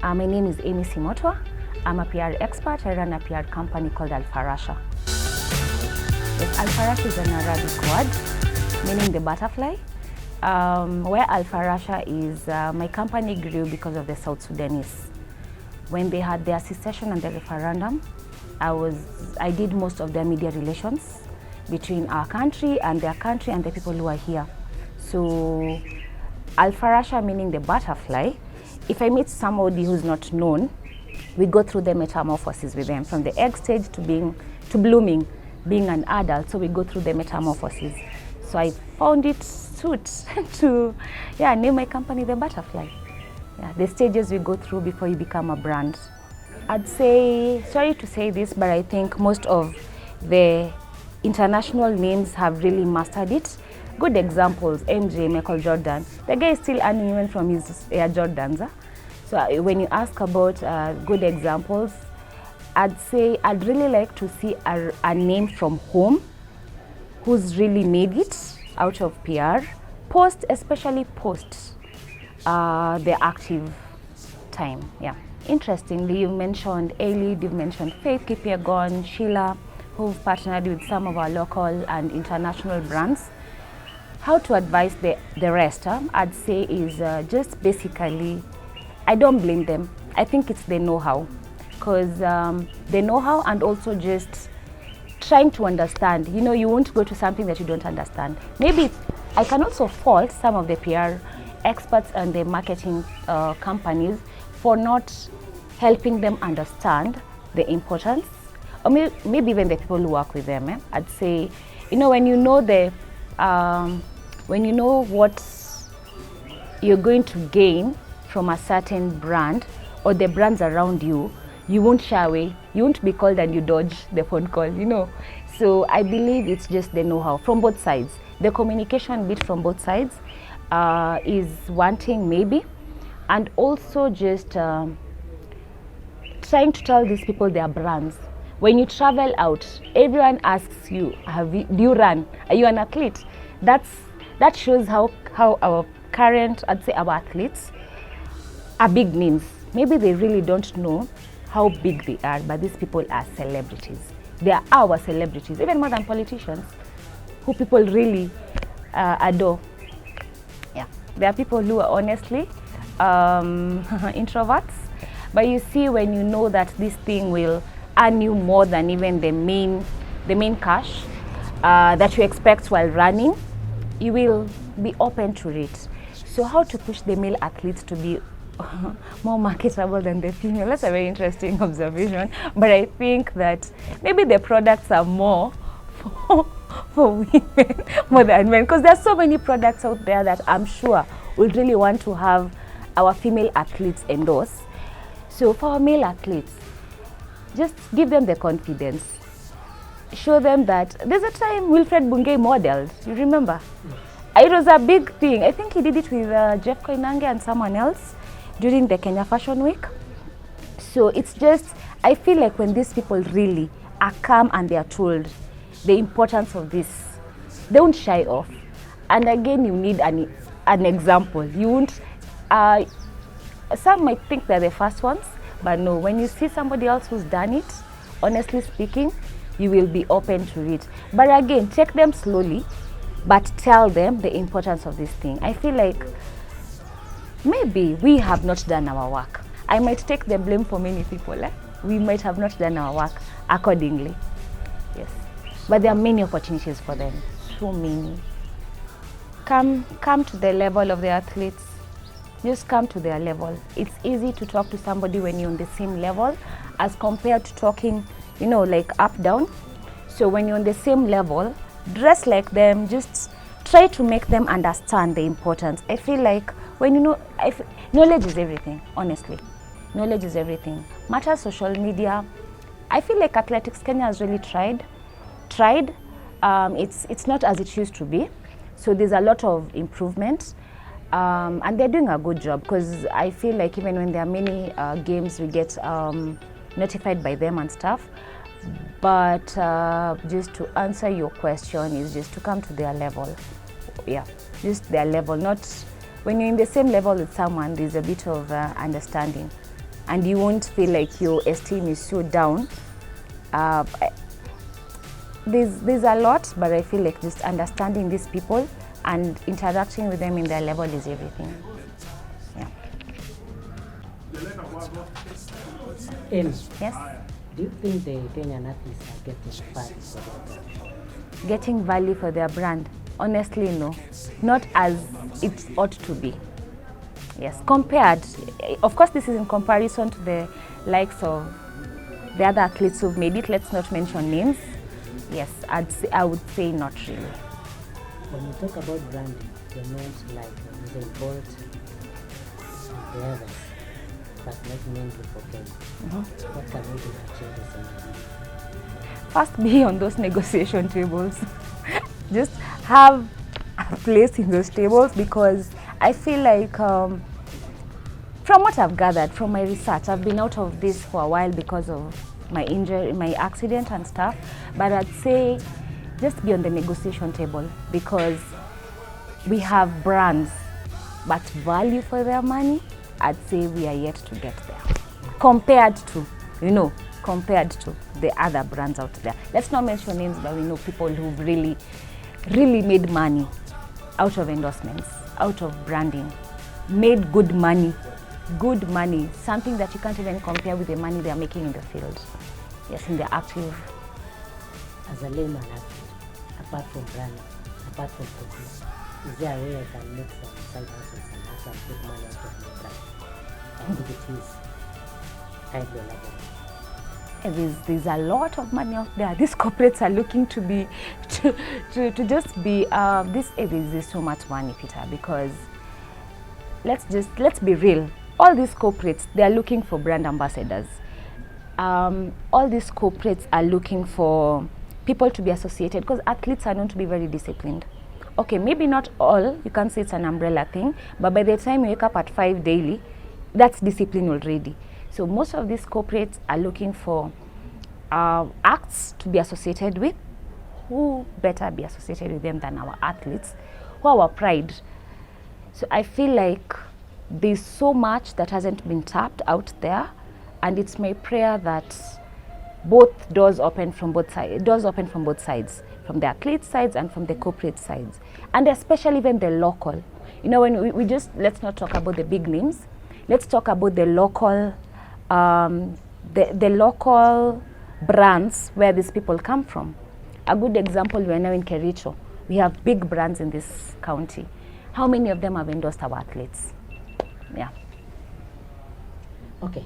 My name is Emmy Simotwo. I'm a PR expert. I run a PR company called Alfarasha. Yes, Alfarasha is an Arabic word meaning the butterfly. Where Alfarasha is, my company grew because of the South Sudanese. When they had their secession and the referendum, I did most of their media relations between our country and their country and the people who are here. So Alfarasha meaning the butterfly. If I meet somebody who's not known, we go through the metamorphosis with them from the egg stage to blooming, being an adult. So we go through the metamorphosis. So I found it suit to name my company the Butterfly. The stages we go through before you become a brand. I'd say, sorry to say this, but I think most of the international names have really mastered it. Good examples, MJ, Michael Jordan. The guy is still earning even from his Air Jordans. So when you ask about good examples, I'd say I'd really like to see a name from home who's really made it out of PR. Especially post the active time. Yeah. Interestingly, you mentioned Ailey, you've mentioned Faith, Kipyegon, Sheila, who've partnered with some of our local and international brands. How to advise the rest, I'd say is just basically, I don't blame them. I think it's the know-how. Because the know-how and also just trying to understand. You know, you won't go to something that you don't understand. Maybe I can also fault some of the PR experts and the marketing companies for not helping them understand the importance, or maybe even the people who work with them. I'd say, you know, when you know what you're going to gain from a certain brand or the brands around you, you won't shy away. You won't be called and you dodge the phone call, you know. So I believe it's just the know-how from both sides. The communication bit from both sides is one thing maybe, and also just trying to tell these people their brands. When you travel out, everyone asks you, do you run? Are you an athlete? That shows how our current, I'd say our athletes are big names. Maybe they really don't know how big they are, but these people are celebrities. They are our celebrities, even more than politicians, who people really adore. Yeah, there are people who are honestly introverts, but you see when you know that this thing will earn you more than even the main cash that you expect while running, you will be open to it. So how to push the male athletes to be more marketable than the female? That's a very interesting observation, but I think that maybe the products are more for women more than men, because there's so many products out there that I'm sure we really want to have our female athletes endorse. So for our male athletes, just give them the confidence. Show them that there's a time Wilfred Bungei modeled, you remember? It was a big thing. I think he did it with Jeff Koinange and someone else during the Kenya Fashion Week. So it's just, I feel like when these people really are calm and they are told the importance of this, they won't shy off. And again, you need an example. You won't, some might think they're the first ones, but no, when you see somebody else who's done it, honestly speaking, you will be open to it. But again, take them slowly, but tell them the importance of this thing. I feel like maybe we have not done our work. I might take the blame for many people. We might have not done our work accordingly. Yes. But there are many opportunities for them. So many. Come to the level of the athletes. Just come to their level. It's easy to talk to somebody when you're on the same level as compared to talking, you know, like up, down. So when you're on the same level, dress like them, just try to make them understand the importance. I feel like when you know, knowledge is everything, honestly. Knowledge is everything. Matter social media. I feel like Athletics Kenya has really tried. It's not as it used to be. So there's a lot of improvement. And they're doing a good job, because I feel like even when there are many games, we get notified by them and stuff. But just to answer your question is just to come to their level. Yeah, just their level. Not when you're in the same level with someone, there's a bit of understanding. and you won't feel like your esteem is so down. There's a lot, but I feel like just understanding these people and interacting with them in their level is everything. Yeah. Yes? Do you think the Kenyan athletes are getting value for their brand? Getting value for their brand? Honestly, no. Not as it ought to be. Yes, compared. Of course, this is in comparison to the likes of the other athletes who've made it. Let's not mention names. Yes, I would say not really. When you talk about branding, the names like Usain Bolt and the others, but not mainly for Kenya. What can we do to change this scenario? First, be on those negotiation tables. Just have a place in those tables, because I feel like from what I've gathered from my research, I've been out of this for a while because of my injury, my accident and stuff, but I'd say just be on the negotiation table, because we have brands, but value for their money, I'd say we are yet to get there. Compared to the other brands out there. Let's not mention names, but we know people who've really made money out of endorsements, out of branding, made good money, something that you can't even compare with the money they're making in the field. Yes, in the active. As a layman athlete, apart from branding, apart from focus, is there a way I can make some side hustles and have some good money out of my brand? And if it is, kindly elaborate. There's a lot of money out there. These corporates are looking to be, to just be, there's so much money, Peter, because let's be real. All these corporates, they are looking for brand ambassadors. All these corporates are looking for people to be associated, because athletes are known to be very disciplined. Okay, maybe not all, you can't say it's an umbrella thing, but by the time you wake up at 5 daily, that's discipline already. So most of these corporates are looking for acts to be associated with. Who better be associated with them than our athletes, who are our pride? So I feel like there's so much that hasn't been tapped out there, and it's my prayer that both doors open from both sides, from the athlete sides and from the corporate sides, and especially even the local. You know, when we just, let's not talk about the big names. Let's talk about the local, the local brands where these people come from. A good example, we are now in Kericho. We have big brands in this county. How many of them have endorsed our athletes? Yeah. Okay.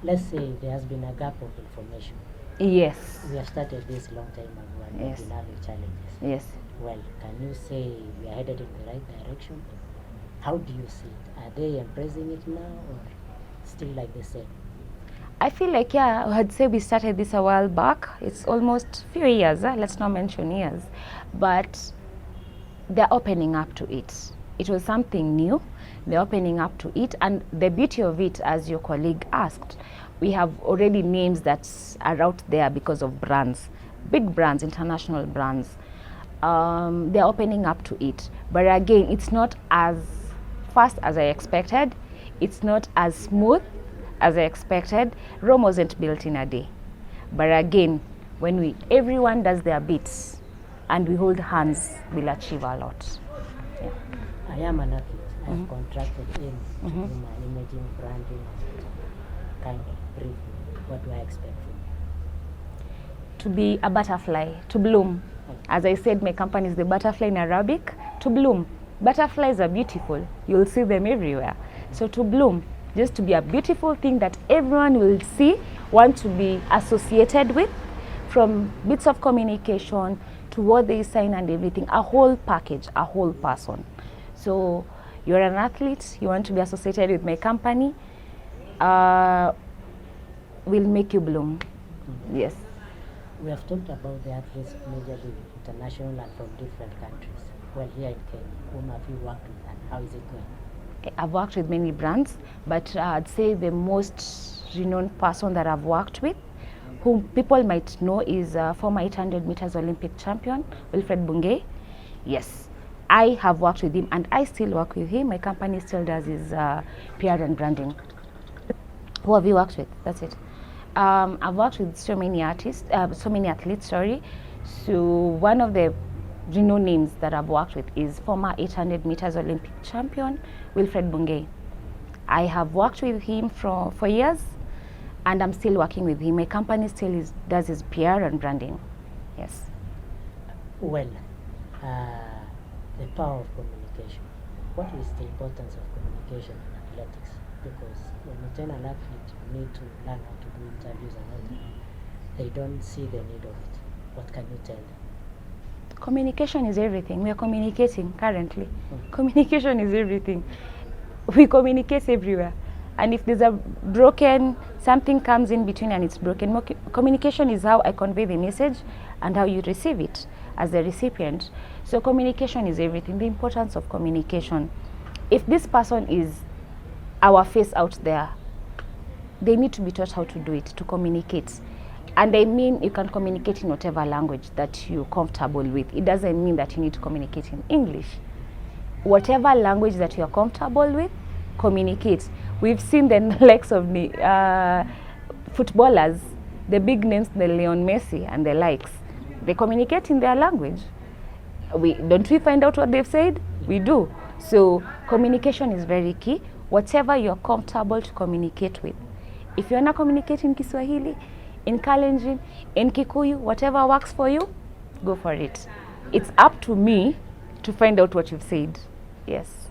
Let's say there has been a gap of information. Yes. We have started this long time ago and Yes. we've been having challenges. Yes. Well, can you say we are headed in the right direction? How do you see it? Are they embracing it now or still like the same? I feel like, yeah, I'd say we started this a while back. It's almost a few years, let's not mention years. But they're opening up to it. It was something new. They're opening up to it. And the beauty of it, as your colleague asked, we have already names that are out there because of brands, big brands, international brands. They're opening up to it. But again, it's not as fast as I expected. It's not as smooth as I expected. Rome wasn't built in a day. But again, when everyone does their bits and we hold hands, we'll achieve a lot. Yeah. I am an athlete. I've contracted in to do my imaging, branding, and kind of brief me. What do I expect from you? To be a butterfly, to bloom. As I said, my company is the butterfly in Arabic, to bloom. Butterflies are beautiful. You'll see them everywhere. So to bloom, just to be a beautiful thing that everyone will see, want to be associated with, from bits of communication to what they sign and everything, a whole package, a whole person. So you're an athlete, you want to be associated with my company, we'll make you bloom. Yes. We have talked about the athletes majorly international and from different countries. Well, here in Kenya, whom have you worked with and how is it going? I've worked with many brands, but I'd say the most renowned person that I've worked with, whom people might know, is former 800 meters Olympic champion, Wilfred Bungei. Yes, I have worked with him and I still work with him. My company still does his PR and branding. Who have you worked with? That's it. I've worked with so many artists, so many athletes, sorry. So one of the renowned names that I've worked with is former 800 meters Olympic champion, Wilfred Bungei. I have worked with him for years, and I'm still working with him. My company still does his PR and branding. Yes. Well, the power of communication. What is the importance of communication in athletics? Because when you train an athlete, you need to learn how to do interviews and all that. They don't see the need of it. What can you tell them? Communication is everything. We are communicating currently. Communication is everything. We communicate everywhere. And if there's a broken, something comes in between and it's broken, communication is how I convey the message and how you receive it as the recipient. So communication is everything, the importance of communication. If this person is our face out there, they need to be taught how to do it, to communicate. And I mean, you can communicate in whatever language that you're comfortable with. It doesn't mean that you need to communicate in English. Whatever language that you're comfortable with, communicate. We've seen the likes of the footballers, the big names, the Leon Messi and the likes. They communicate in their language. Don't we find out what they've said? We do. So communication is very key. Whatever you're comfortable to communicate with. If you're not communicating in Kiswahili, in Kalenjin, in Kikuyu, whatever works for you, go for it. It's up to me to find out what you've said. Yes.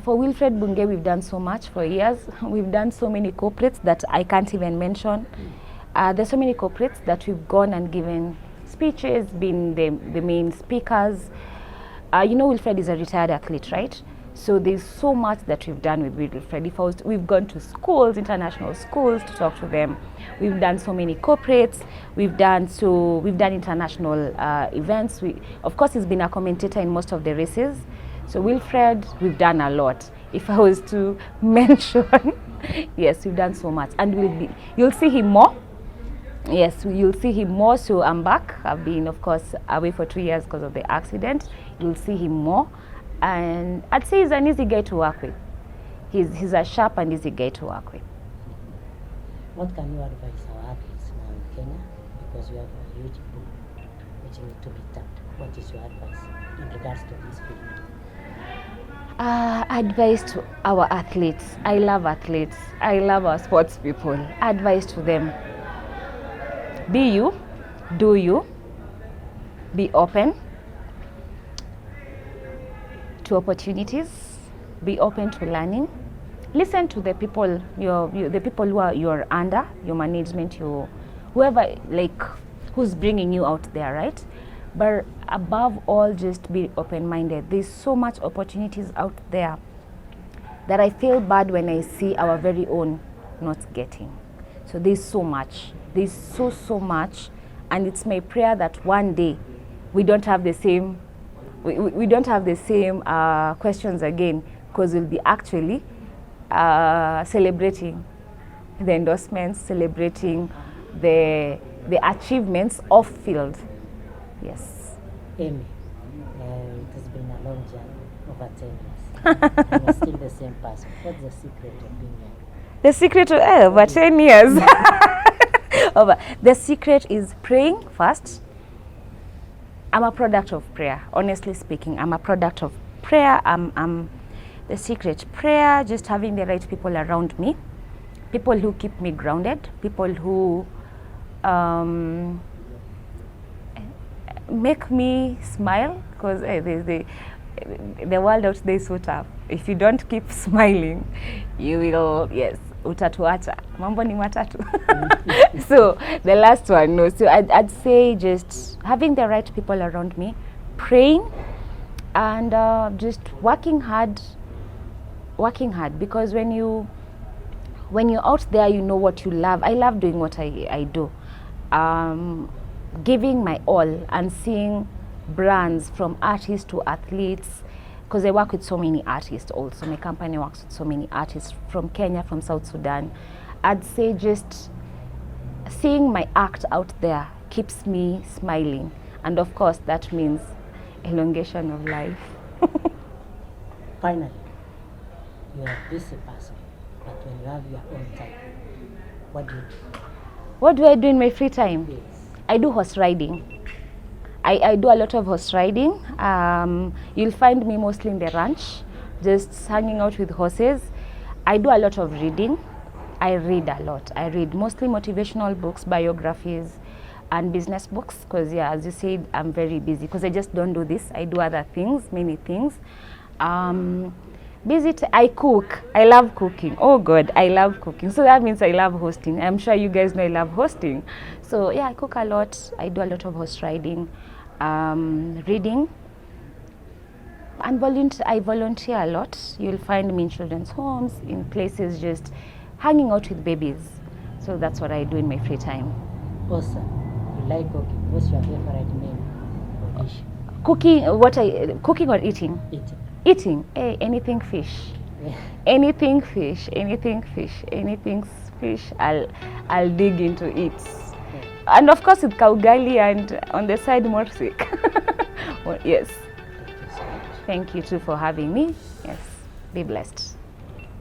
For Wilfred Bungei, we've done so much for years. We've done so many corporates that I can't even mention. There's so many corporates that we've gone and given speeches, been the main speakers. You know, Wilfred is a retired athlete, right? So there's so much that we've done with Wilfred. We've gone to schools, international schools, to talk to them. We've done so many corporates. We've done international events. Of course, he's been a commentator in most of the races. So Wilfred, we've done a lot. If I was to mention, yes, we've done so much, and you'll see him more. Yes, you'll see him more. So I'm back. I've been, of course, away for 2 years because of the accident. You'll see him more. And I'd say he's an easy guy to work with. He's a sharp and easy guy to work with. What can you advise our athletes now in Kenya? Because we have a huge pool which need to be tapped. What is your advice in regards to this field? Advice to our athletes. I love athletes. I love our sports people. Advice to them. Be you. Do you. Be open to opportunities. Be open to learning. Listen to the people, the people who are you're under, your management, whoever, like, who's bringing you out there, right? But above all, just be open-minded. There's so much opportunities out there that I feel bad when I see our very own not getting. So there's so much. There's so much. And it's my prayer that one day we don't have the same we don't have the same questions again, because we'll be actually celebrating the endorsements, celebrating the achievements off field. Yes. Emmy, it has been a long journey, over 10 years. And you're still the same person. What's the secret of being young? The secret of over 10 years. The secret is praying first. I'm a product of prayer. Honestly speaking, I'm a product of prayer. I'm the secret. Prayer, just having the right people around me, people who keep me grounded, people who make me smile, because the world out there is so tough. If you don't keep smiling, you will, yes, utatuacha. Mambo ni matatu. So the last one, no. So I'd say just having the right people around me, praying, and just working hard. Because when you're out there, you know what you love. I love doing what I do. Giving my all and seeing brands from artists to athletes, because I work with so many artists also. My company works with so many artists from Kenya, from South Sudan. I'd say just seeing my act out there keeps me smiling. And of course, that means elongation of life. Finally, you're a busy person. But when you have your own time, what do you do? What do I do in my free time? Yes. I do horse riding. I do a lot of horse riding. You'll find me mostly in the ranch, just hanging out with horses. I do a lot of reading. I read a lot. I read mostly motivational books, biographies, and business books. Because yeah, as you said, I'm very busy. Because I just don't do this. I do other things, many things. I cook. I love cooking. Oh God, I love cooking. So that means I love hosting. I'm sure you guys know I love hosting. So yeah, I cook a lot. I do a lot of horse riding, reading, and I volunteer a lot. You'll find me in children's homes, in places just hanging out with babies. So that's what I do in my free time. Awesome. You like cooking. What's your favorite meal or dish? Cooking or eating? Eating. Eating, anything fish. Anything fish, anything fish, anything fish, I'll dig into it. And of course with kaugali and on the side morsik. Well, yes. Thank you so much. Thank you too for having me. Yes, be blessed.